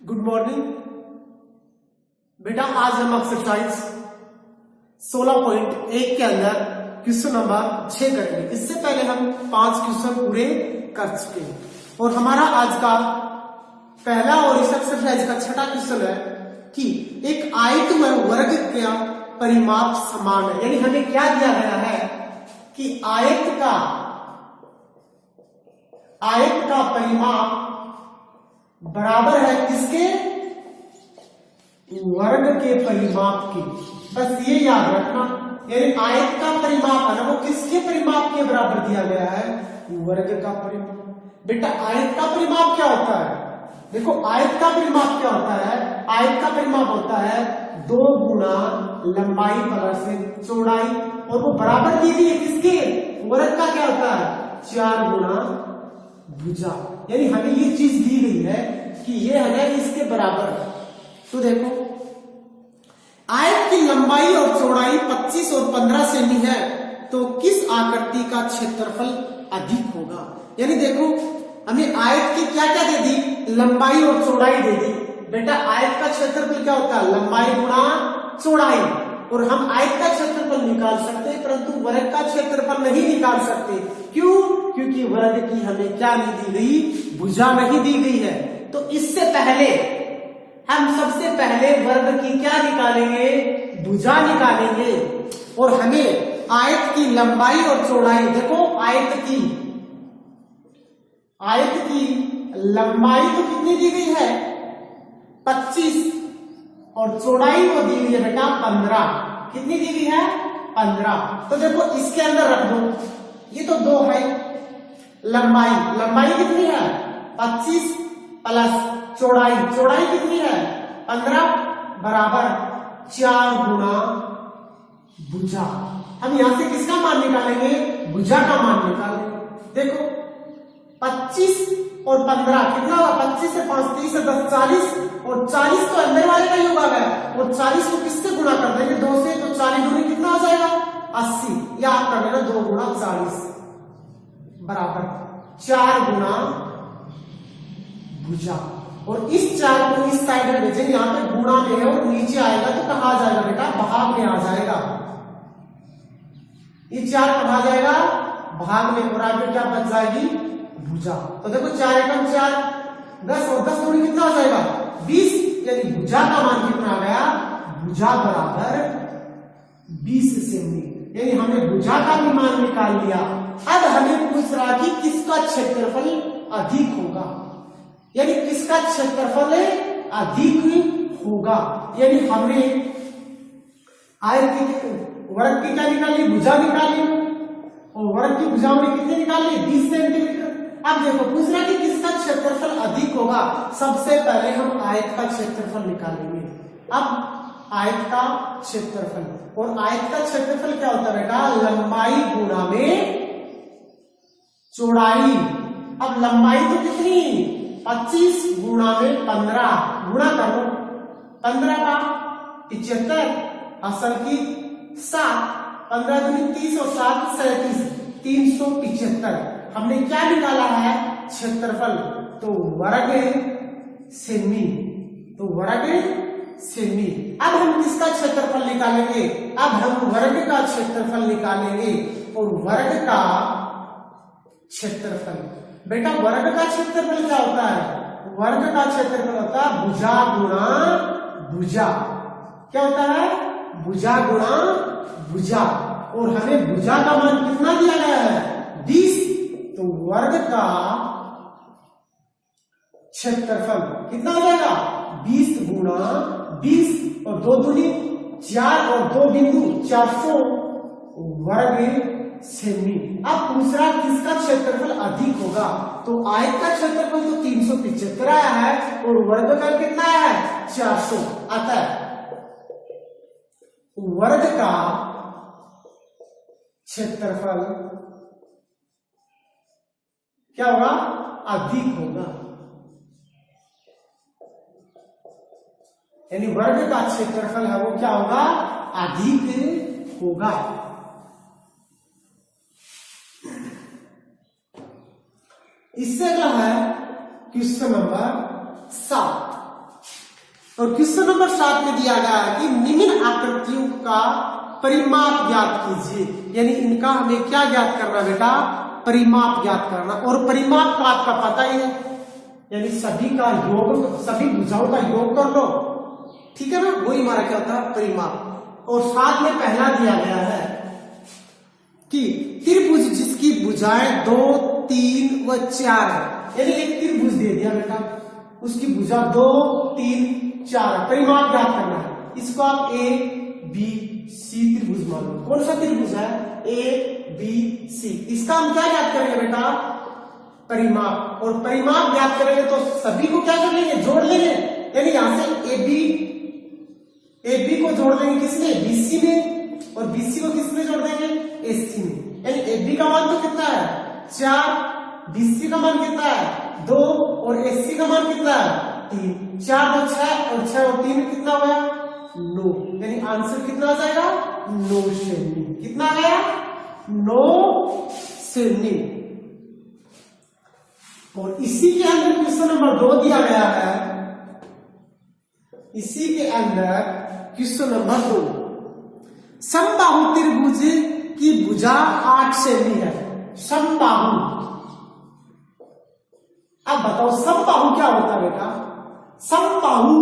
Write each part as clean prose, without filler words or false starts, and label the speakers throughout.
Speaker 1: Good morning बेटा। आज हम एक्सरसाइज 16.1 के अंदर क्वेश्चन नंबर 6 करेंगे। इससे पहले हम 5 क्वेश्चन पूरे कर चुके हैं और हमारा आज का पहला और इस एक्सरसाइज का छठा क्वेश्चन है कि एक आयत में वर्ग का परिमाप समान है। यानी हमें क्या दिया गया है कि आयत का परिमाप बराबर है किसके? वर्ग के परिमाप के। बस ये याद रखना, यानी आयत का परिमाप है ना, वो किसके परिमाप के बराबर दिया गया है? वर्ग का परिमाप। बेटा आयत का परिमाप क्या होता है? देखो आयत का परिमाप क्या होता है? आयत का परिमाप होता है 2 गुना लंबाई प्लस चौड़ाई, और वो बराबर दी गई है किसके? वर्ग का क्या होता है? 4 गुना भुजा। यानी हमें ये चीज दी गई है कि ये है ना इसके बराबर है। तो देखो आयत की लंबाई और चौड़ाई 25 और 15 सेमी है, तो किस आकृति का क्षेत्रफल अधिक होगा? यानी देखो हमें आयत की क्या क्या दे दी? लंबाई और चौड़ाई दे दी। बेटा आयत का क्षेत्रफल क्या होता है? लंबाई गुणा चौड़ाई। और हम आयत का क्षेत्रफल निकाल सकते हैं परंतु वर्ग का क्षेत्रफल नहीं निकाल सकते। क्यों? क्योंकि वर्ग की हमें क्या नहीं दी गई? भुजा नहीं दी गई है। तो इससे पहले हम सबसे पहले वर्ग की क्या निकालेंगे? भुजा निकालेंगे। और हमें आयत की लंबाई और चौड़ाई, देखो आयत की लंबाई तो कितनी दी गई है? 25 और चौड़ाई को दी गई है बेटा 15। कितनी दी गई है? 15। तो देखो इसके अंदर रख दो, ये तो 2 है। लंबाई कितनी है? 25 प्लस चौड़ाई कितनी है? 15 बराबर 4 गुना भुजा। हम यहां से किसका मान निकालेंगे? भुजा का मान निकालेंगे। देखो 25 और 15 कितना हुआ? 25 से 5 30 से 10 40, और 40 तो अंदर वाले का ही होगा और 40 को किससे गुणा कर देंगे? 2 से। तो 40 दूनी कितना हो जाएगा? 80। या आप कर लेना 2 गुणा 40 बराबर 4 गुना भुजा। और इस 4 को इस साइड में भेजेंगे, यहां पे गुणा में है और नीचे आएगा तो कहा जाएगा बेटा? भाग में आ जाएगा। ये 4 कहा जाएगा? भाग में। और आगे क्या बच जाएगी? भुजा। तो देखो 4 एकम 4, 10 और 10 दूनी कितना हो जाएगा? 20। यानी भुजा का मान कितना आ गया? भुजा बराबर 20 सेमी। यानी हमने भुजा का भी मान निकाल लिया। अब हमें पूछ रहा कि किसका क्षेत्रफल अधिक होगा, यानी किसका क्षेत्रफल अधिक होगा। यानी हमने आयत की वर्ग की क्या निकाली? भुजा निकाली, और वर्ग की भुजा में कितने निकाली? 20 सेंटीमीटर। अब देखो पूछ रहा कि किसका क्षेत्रफल अधिक होगा। सबसे पहले हम आयत का क्षेत्रफल निकालेंगे। अब आयत का क्षेत्रफल, और आयत का क्षेत्रफल क्या होता है बेटा? लंबाई गुणा में चौड़ाई। अब लंबाई तो कितनी? 25 गुणा में 15, गुणा करो 15 का 75, असल की 7, 15 दूनी 30 और 7 37, 375। हमने क्या निकाला है? क्षेत्रफल। तो वर्ग सेमी। तो वर्ग सेमी। अब हम किसका क्षेत्रफल निकालेंगे? अब हम वर्ग का क्षेत्रफल निकालेंगे। और वर्ग का क्षेत्रफल, बेटा वर्ग का क्षेत्रफल क्या होता है? वर्ग का क्षेत्रफल होता है भुजा गुणा भुजा। क्या होता है? भुजा गुणा भुजा। और हमें भुजा का मान कितना दिया गया है? 20। तो वर्ग का क्षेत्रफल कितना हो जाएगा? 20 गुणा 20, और 2 दूनी 4 और 2 बिंदु 400 वर्ग सेमी। अब दूसरा किसका क्षेत्रफल अधिक होगा? तो आयत का क्षेत्रफल तो 375 आया है और वर्ग का कितना आया है? 400 आता है। वर्ग का क्षेत्रफल क्या होगा? अधिक होगा। यानी वर्ग का क्षेत्रफल है वो क्या होगा? अधिक होगा। इससे अगला है क्वेश्चन नंबर 7। और क्वेश्चन नंबर 7 में दिया गया है कि निम्न आकृतियों का परिमाप ज्ञात कीजिए, यानी इनका हमें क्या ज्ञात करना बेटा, परिमाप ज्ञात करना। और परिमाप का आपका पता ही है, यानी सभी का योग, सभी भुजाओं का योग कर लो, ठीक है ना, वही हमारा क्या होता है, परिमाप। और साथ में पहला दिया गया है कि त्रिभुज जिसकी भुजाएं 2, 3 व 4 है, यानी एक त्रिभुज दे दिया बेटा, उसकी भुजा 2, 3, 4 है, परिमाप ज्ञात करना है। इसको आप ए बी सी त्रिभुज मान लो। कौन सा त्रिभुज है, ए बी सी। इसका हम क्या ज्ञात करेंगे बेटा, परिमाप। और परिमाप ज्ञात करेंगे तो सभी को क्या कर लेंगे, जोड़ लेंगे, यानी यहां से ए बी को जोड़ देंगे किसमें, बीसी में, और बीसी को किसमें जोड़ देंगे, एसी में। यानी ए बी का मान तो कितना है, 4, बीसी का मान कितना है, 2, और एसी का मान कितना है, 3। 4 2 6, और 6 और 3 कितना हुआ, 9। यानी आंसर कितना आ जाएगा, 9 सेमी। कितना आ गया, 9 सेमी। और इसी के अंदर क्वेश्चन नंबर 2 दिया गया है, इसी के अंदर क्वेश्चन नंबर 2, समबाहु त्रिभुज की भुजा 8 सेमी है। समबाहु, अब बताओ समबाहु क्या होता है बेटा, समबाहु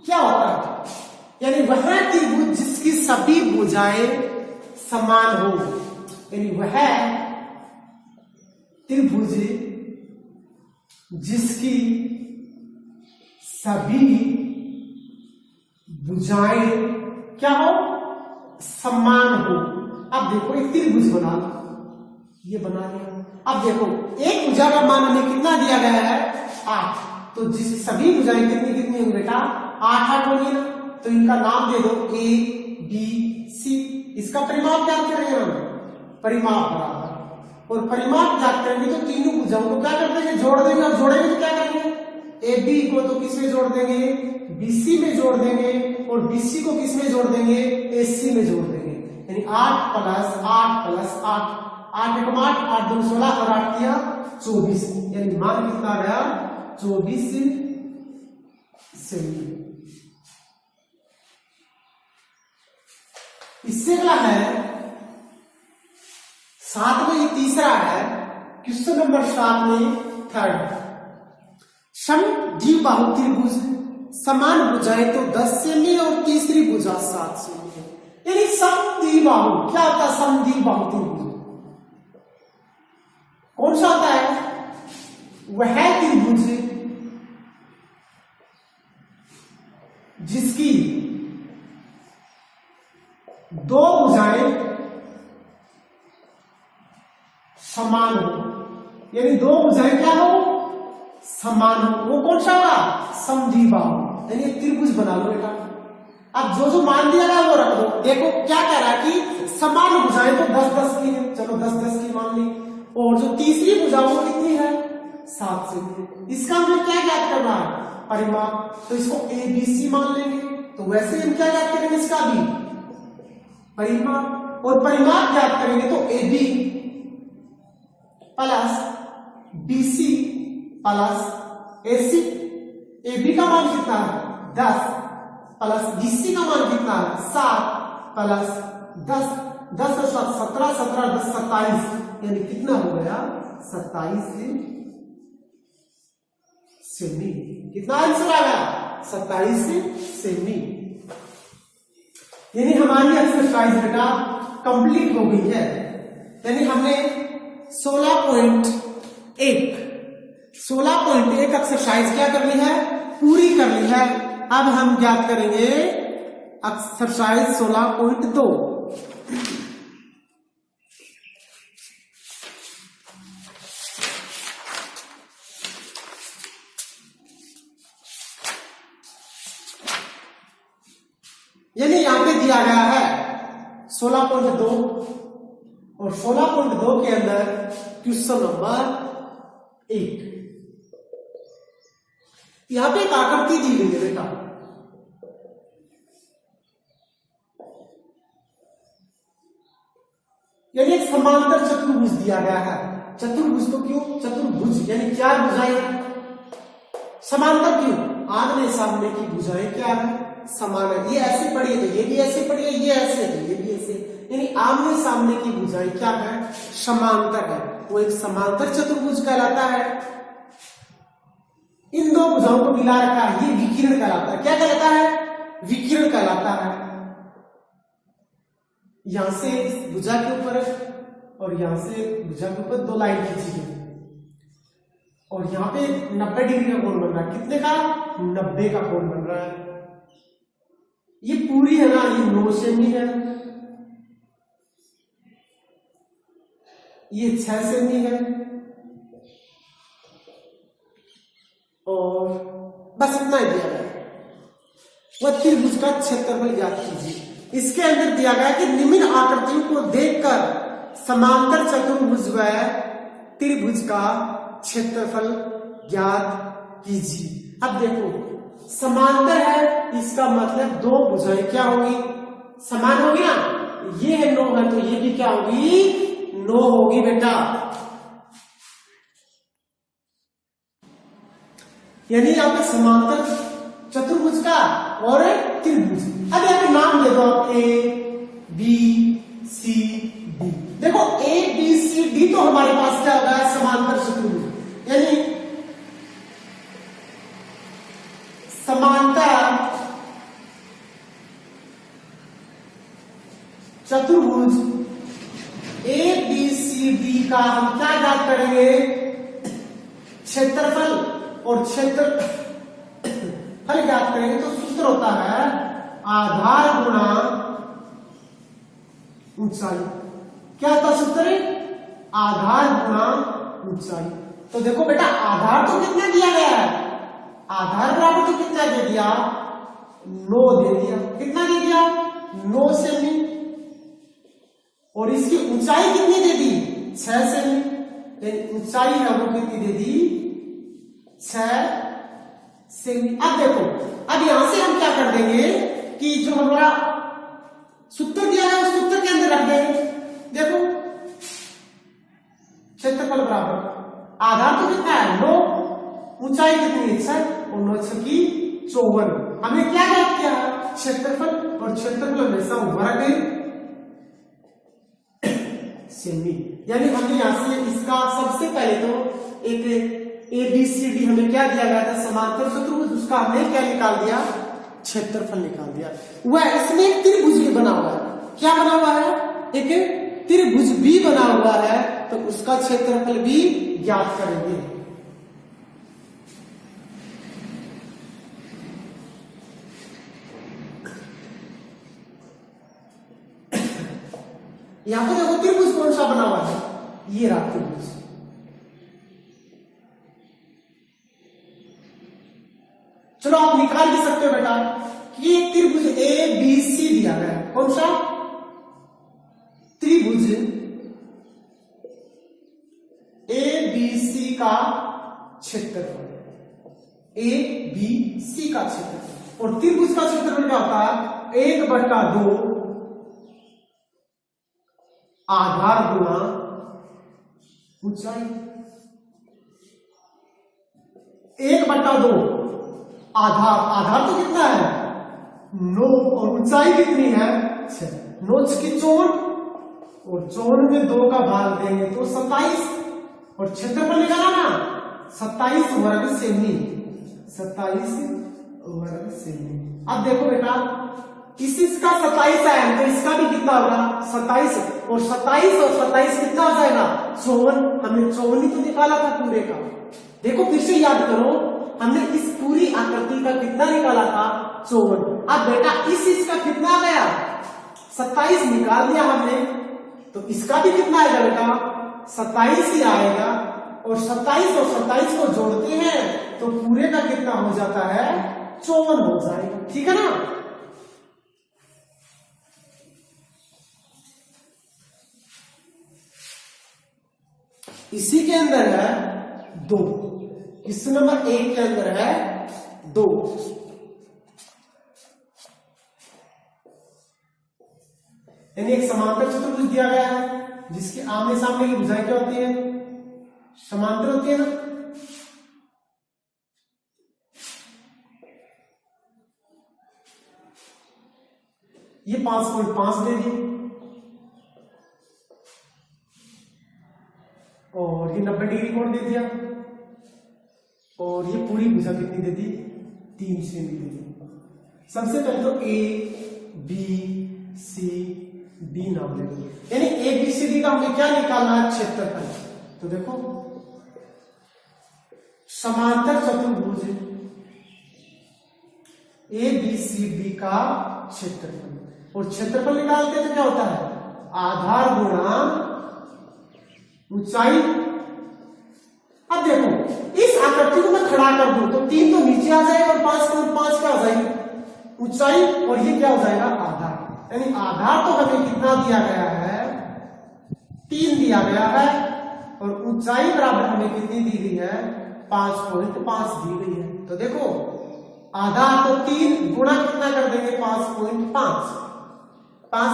Speaker 1: क्या होता है, यानी वह त्रिभुज जिसकी सभी भुजाएं समान हो, यानी वह त्रिभुज जिसकी सभी भुजाएं क्या हो, समान हो। अब देखो एक त्रिभुज बना लो, ये बना लिया। अब देखो एक भुजा का मान हमें कितना दिया गया है, 8, तो जिस सभी भुजाएं कितनी कितनी होंगी बेटा, 8 होंगी ना, तो इनका नाम दे दो ए बी सी। इसका परिमाप ज्ञात करेंगे हम, परिमाप बराबर, और परिमाप ज्ञात करेंगे तो तीनों भुजाओं को क्या कर देंगे, जोड़ देंगे। और जोड़ेंगे तो क्या करेंगे, ए बी को तो किसमें जोड़ देंगे, बीसी में जोड़ देंगे, और बीसी को किसमें जोड़ देंगे, एसी में जोड़ देंगे। यानी 8 प्लस 8 प्लस 8, 8 1 8, 8 2 16, और 8 किया 24, यानी मान कितना आ गया, 24 सेमी। इससे अगला है 7 में, ये तीसरा है क्वेश्चन नंबर 7 में, थर्ड, समद्विबाहु त्रिभुज समान भुजाएं तो 10 सेमी और तीसरी भुजा 7 सेमी है। यानी समद्विबाहु क्या होता है, समद्विबाहु त्रिभुज कौन सा होता है, वह त्रिभुज जिसकी 2 भुजाएं समान हो, यानी 2 भुजाएं क्या हो, समान हो, वो कौन सा होगा, समद्विबाहु। यानी एक त्रिभुज बना लो बेटा। अब जो जो मान दिया गया वो रख दो। देखो क्या कह रहा है कि समान भुजाएं तो 10-10 की है, चलो 10-10 की मान ली, और जो तीसरी भुजा वो कितनी है, 7 सेमी। इसका हमें क्या ज्ञात करना है, परिमाप, तो इसको ए बी सी मान लेंगे। तो वैसे हम क्या ज्ञात करेंगे, इसका भी परिमाप, और परिमाप ज्ञात करेंगे तो A B plus BC plus AC. A B का मान कितना है, 10 प्लस बीसी का मान कितना है, 7 प्लस 10, 10 और 7 17, 17 10 27, यानी कितना हो गया, 27 सेमी। कितना आंसर आ गया, 27 सेमी। यानी हमारी एक्सरसाइज बेटा कंप्लीट हो गई है। यानी हमने 16.1 एक्सरसाइज क्या कर ली है, पूरी कर ली है। अब हम ज्ञात करेंगे एक्सरसाइज 16.2। यानी यहां पे दिया गया है 16.2, और 16.2 के अंदर क्वेश्चन नंबर 1, यहां पे एक आकृति दी गई है बेटा। यानी एक समांतर चतुर्भुज दिया गया है। चतुर्भुज तो क्यों, चतुर्भुज यानी 4 भुजाएं समांतर क्यों, आमने सामने की भुजाएं क्या है, समान है। ये ऐसे पड़ी है तो ये भी ऐसे पड़ी है, ये ऐसे है तो ये भी ऐसे, यानी आमने सामने की भुजाएं क्या है, समांतर है। वो एक समांतर चतुर्भुज कहलाता है। इन दो भुजाओं को मिला रखा है, ये विकिरण कहलाता है। क्या कहलाता है, विकिरण कहलाता है। यहां से भुजा के ऊपर और यहां से भुजा के ऊपर दो लाइन खींची गई और यहाँ पे 90 डिग्री का कोण बन रहा है। कितने का, 90 का कोण बन रहा है। ये पूरी है ना, ये 9 सेमी है, ये 6 सेमी है और बस इतना ही दिया गया। वह त्रिभुज का क्षेत्रफल ज्ञात कीजिए। इसके अंदर दिया गया कि निम्न आकृतियों को देखकर समांतर चतुर्भुज व त्रिभुज का क्षेत्रफल ज्ञात कीजिए। अब देखो समांतर है, इसका मतलब दो भुजाएं क्या होगी, समान होगी ना। ये है 9 है तो ये भी क्या होगी, 9 होगी बेटा। यानी यहाँ पे समांतर चतुर्भुज का और त्रिभुज। अब यहाँ पे नाम दे दो आप ए बी सी डी। देखो ए बी सी डी तो हमारे पास क्या होगा, समांतर चतुर्भुज। यानी समांतर चतुर्भुज ए बी सी डी का हम क्या ज्ञात करेंगे, क्षेत्रफल और क्षेत्रफल ज्ञात करेंगे। तो सूत्र होता है आधार गुणा ऊंचाई। क्या होता है सूत्र, आधार गुणा ऊंचाई। तो देखो बेटा आधार तो कितना दिया गया है, आधार बराबर तो कितना दे दिया, 9 दे दिया। कितना दे दिया, 9 सेमी। और इसकी ऊंचाई कितनी दे दी, 6 सेमी। ऊंचाई हमको कितनी दे दी, 6 सेमी। अब देखो, अब यहां से हम क्या कर देंगे कि जो हमारा सूत्र दिया है उस सूत्र के अंदर रख देंगे। देखो क्षेत्रफल बराबर आधार तो कितना है, 9, ऊंचाई कितनी है, 6 और 9 की 54। हमें क्या ज्ञात किया है, क्षेत्रफल। और क्षेत्रफल हमेशा वर्ग सेमी। यानी हमने यहां से इसका सबसे पहले तो एक ए बी सी डी हमें क्या दिया गया था, समांतर चतुर्भुज, उसका हमने क्या निकाल दिया, क्षेत्रफल निकाल दिया। वह इसमें एक त्रिभुज भी बना हुआ है। क्या बना हुआ है, एक त्रिभुज भी बना हुआ है, तो उसका क्षेत्रफल भी ज्ञात करेंगे। यहां पर देखो त्रिभुज कौन सा बना हुआ है, ये रहा त्रिभुज। चलो आप निकाल भी सकते हो बेटा कि ये त्रिभुज ए बी सी दिया गया है। कौन सा त्रिभुज ए बी सी का क्षेत्रफल, ए बी सी का क्षेत्रफल। और त्रिभुज का क्षेत्रफल क्या होता है, 1/2 आधार गुणा ऊंचाई। 1/2 आधार, आधार तो कितना है, 9 और ऊंचाई कितनी है, 6। 9 की 54 और 54 में 2 का भाग देंगे तो 27। और क्षेत्रफल निकाला ना, 27 वर्ग सेमी, 27 वर्ग सेमी। अब देखो बेटा इसका 27 है तो इसका भी कितना होगा, 27 और 27 कितना हो जाएगा, 54। हमने 54 ही तो निकाला था पूरे का। देखो फिर से याद करो, हमने इस पूरी आकृति का कितना निकाला था, 54। अब बेटा इसका कितना आ गया, 27 निकाल दिया हमने, तो इसका भी कितना आएगा बेटा, 27 ही आएगा। और 27 को जोड़ते हैं तो पूरे का कितना हो जाता है, 54 हो जाएगा। ठीक है ना। इसी के अंदर है 2, इस नंबर 1 के अंदर है 2। यानी एक समांतर चतुर्भुज दिया गया है जिसके आमने सामने की भुजाएं क्या होती है, समांतर होती है ना। ये 5.5 दे दिए और ये 90 डिग्री कोण दे दिया और ये पूरी भुजा कितनी दे दी 3 सेमी दे दी। सबसे पहले तो ए बी सी डी नाम ले लो, यानी ए बी सी डी का हमें क्या निकालना है क्षेत्रफल। तो देखो समांतर चतुर्भुज ए बी सी डी का क्षेत्रफल, और क्षेत्रफल निकालते हैं तो क्या होता है आधार गुणा ऊंचाई। अब देखो इस आकृति को मैं खड़ा कर दूं तो 3 तो नीचे आ जाएगा और 5.5 क्या हो जाएगी ऊंचाई, और ये क्या हो जाएगा आधार। यानी आधार तो हमें कितना दिया गया है 3 दिया गया है, और ऊंचाई बराबर हमें कितनी दी गई है 5.5 दी गई है। तो देखो आधार तो 3 गुणा कितना कर देंगे 5.5, 5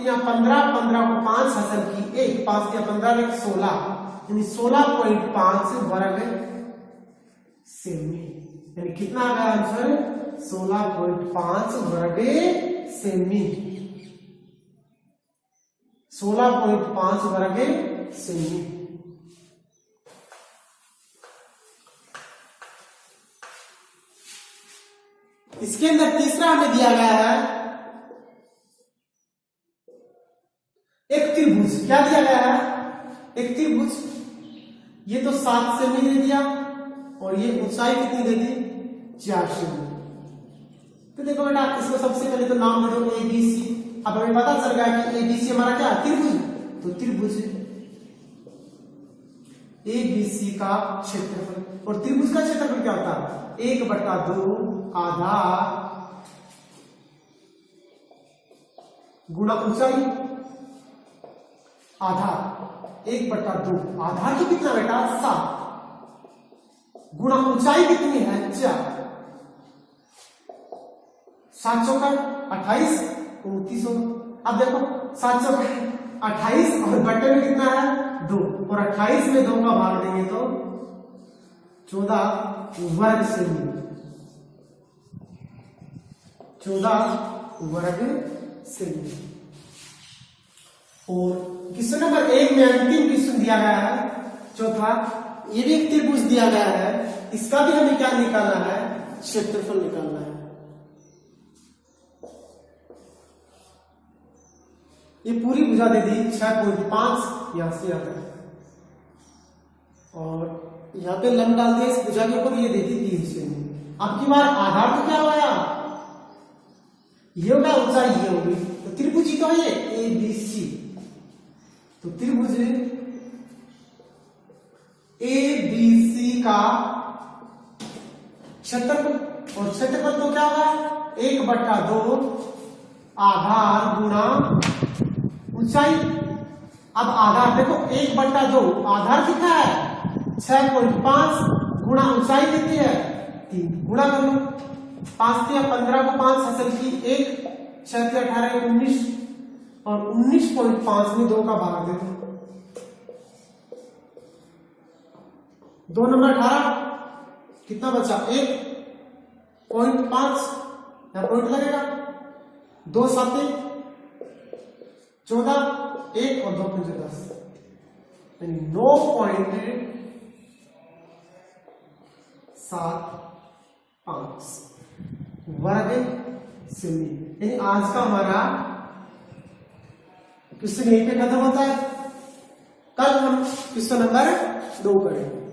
Speaker 1: या 15, 15 को 5 हासिल की 1, 5 या 15 एक 16, यानी 16.5 वर्ग सेमी। यानी कितना आ गया आंसर 16.5 वर्ग सेमी, 16.5 वर्ग सेमी। इसके अंदर तीसरा हमें दिया गया है एक त्रिभुज। क्या दिया गया है एक त्रिभुज, ये तो 7 सेमी दे दिया और ये ऊंचाई कितनी दे दी 4 सेमी। तो देखो बेटा इसको सबसे पहले तो नाम दे दो ए बी सी। अब हमें पता चल गया कि ए बी सी हमारा क्या त्रिभुज, तो त्रिभुज ए बी सी का क्षेत्रफल, और त्रिभुज का क्षेत्रफल क्या होता है 1/2 आधार गुणा ऊंचाई। आधार 1/2, आधार तो कितना बेटा 7 गुणा ऊंचाई कितनी है 4, 7 चौका 28, 29। अब देखो 7 चौका 28 और बट्टे में कितना है 2, और 28 में 2 का भाग देंगे तो 14 वर्ग सेमी, 14 वर्ग सेमी। और क्वेश्चन नंबर 1 में अंतिम क्वेश्चन दिया गया है चौथा, ये भी एक त्रिभुज दिया गया है, इसका भी हमें क्या निकालना है क्षेत्रफल निकालना है। ये पूरी भुजा दे दी 6.5 यहां से यहां तक, और यहां पे लंब डाल दिया इस भुजा के ऊपर, ये दे दी 3 सेमी। अब की बार आधार तो क्या होगा ये होगा ऊंचाई ये होगी, तो त्रिभुज ही तो है ये ए बी सी। तो त्रिभुज ए बी सी का क्षेत्रफल, और क्षेत्रफल तो क्या होगा 1/2 आधार गुणा ऊंचाई। अब आधार देखो 1/2 आधार कितना है 6.5 गुणा ऊंचाई कितनी है 3, गुणा कर लो 5 या 15 को 5 हासिल की 1, 6 के 18 19, और 19.5 में 2 का भाग दे दो, 2 नंबर 18 कितना बचा 1.5, यहां पॉइंट लगेगा 2 7 14, 1 और 2 5 10, यानी 9.75 वर्ग सेमी। यानी आज का हमारा क्वेश्चन यहीं पे खत्म होता है। कल हम क्वेश्चन नंबर 2 करेंगे।